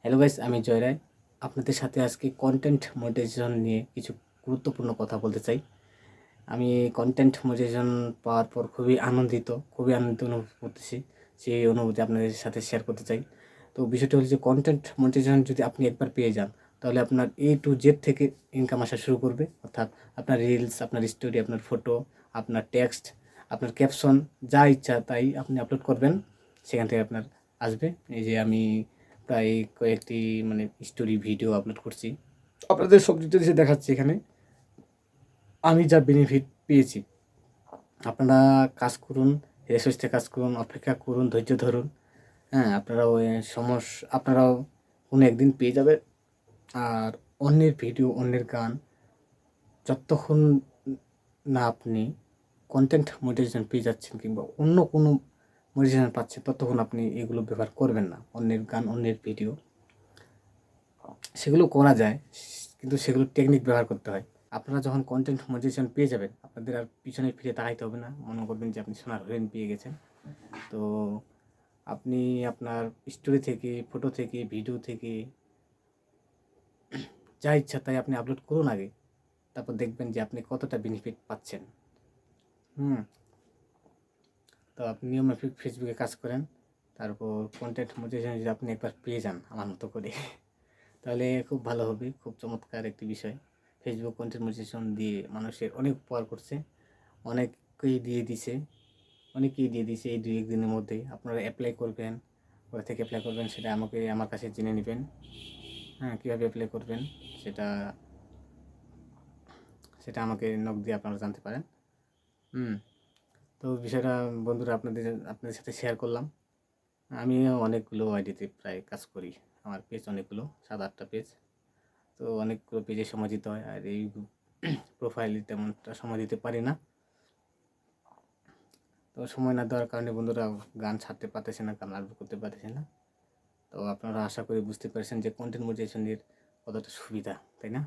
Hello guys, আমি জয় রায়। আপনাদের সাথে আজকে কন্টেন্ট মনিটাইজেশন নিয়ে কিছু গুরুত্বপূর্ণ কথা বলতে চাই। আমি কন্টেন্ট মনিটাইজেশন পাওয়ার পর খুবই আনন্দিত অনুভব করতেছি। সেই অনুভূতি আপনাদের সাথে শেয়ার করতে চাই। তো বিষয়টা হলো যে কন্টেন্ট মনিটাইজেশন যদি আপনি একবার পেয়ে যান, তাহলে আপনার A to Z থেকে ইনকাম আসা শুরু করবে। অর্থাৎ আপনার রিলস, আপনার স্টোরি, আপনার ফটো, আপনার টেক্সট, আপনার ক্যাপশন, যা ইচ্ছা তাই আপনি আপলোড করবেন, সেখান থেকে আপনার আসবে। এই যে আমি প্রায় কয়েকটি স্টোরি ভিডিও আপলোড করছি, আপনাদের সব ডিটেলসে দেখাচ্ছি এখানে আমি যা বেনিফিট পেয়েছি। আপনারা কাজ করুন, রেসোর্সে কাজ করুন, অপেক্ষা করুন, ধৈর্য ধরুন। হ্যাঁ, আপনারাও কোনো একদিন পেয়ে যাবেন। আর অন্যের ভিডিও, অন্যের গান যতক্ষণ না আপনি কন্টেন্ট মনিটাইজেশন পেয়ে যাচ্ছেন কিংবা অন্য কোনো মনিটাইজেশন পাচ্ছেন, ততক্ষণ আপনি এগুলো ব্যবহার করবেন না। অন্যের গান, অন্যের ভিডিও সেগুলো করা যায়, কিন্তু সেগুলো টেকনিক ব্যবহার করতে হয়। আপনারা যখন কন্টেন্ট মনিটাইজেশন পেয়ে যাবেন, আপনাদের আর পিছনে ফিরে তাকাইতে হবে না। মনে করবেন যে আপনি সোনার হরিণ পেয়ে গেছেন। তো আপনি আপনার স্টোরি থেকে, ফটো থেকে, ভিডিও থেকে যা ইচ্ছা তাই আপনি আপলোড করুন আগে। তারপর দেখবেন যে আপনি কতটা বেনিফিট পাচ্ছেন। হুম তো আপনি নিয়মমাফিক ফেসবুকে কাজ করেন, তারপর কন্টেন্ট মনিটাইজেশন যদি আপনি একবার পেয়ে যান আমার মতো করে, তাহলে খুব ভালো হবে। খুব চমৎকার একটি বিষয়। ফেসবুক কন্টেন্ট মনিটাইজেশন দিয়ে মানুষের অনেক উপকার করছে। অনেককেই দিয়ে দিছে অনেকেই দিয়ে দিছে এই 2-1 দিনের মধ্যেই। আপনারা অ্যাপ্লাই করবেন, কোথা থেকে অ্যাপ্লাই করবেন সেটা আমার কাছে জেনে নেবেন। হ্যাঁ, কীভাবে অ্যাপ্লাই করবেন সেটা সেটা আমাকে নক দিয়ে আপনারা জানতে পারেন। হুম তো বিষয়টা বন্ধুরা আপনাদের সাথে শেয়ার করলাম। আমিও অনেকগুলো আইডিতে প্রায় কাজ করি। আমার পেজ অনেকগুলো, 7-8টা পেজ। তো অনেকগুলো পেজে সময় দিতে হয়, আর এই প্রোফাইলে তেমনটা সময় দিতে পারি না। তো সময় না দেওয়ার কারণে বন্ধুরা গান ছাড়তে পারতেছে না, গান আপলোড করতে পারতেছে না। তো আপনারা আশা করি বুঝতে পেরেছেন যে কন্টেন্ট মনিটাইজেশনের কতটা সুবিধা, তাই না?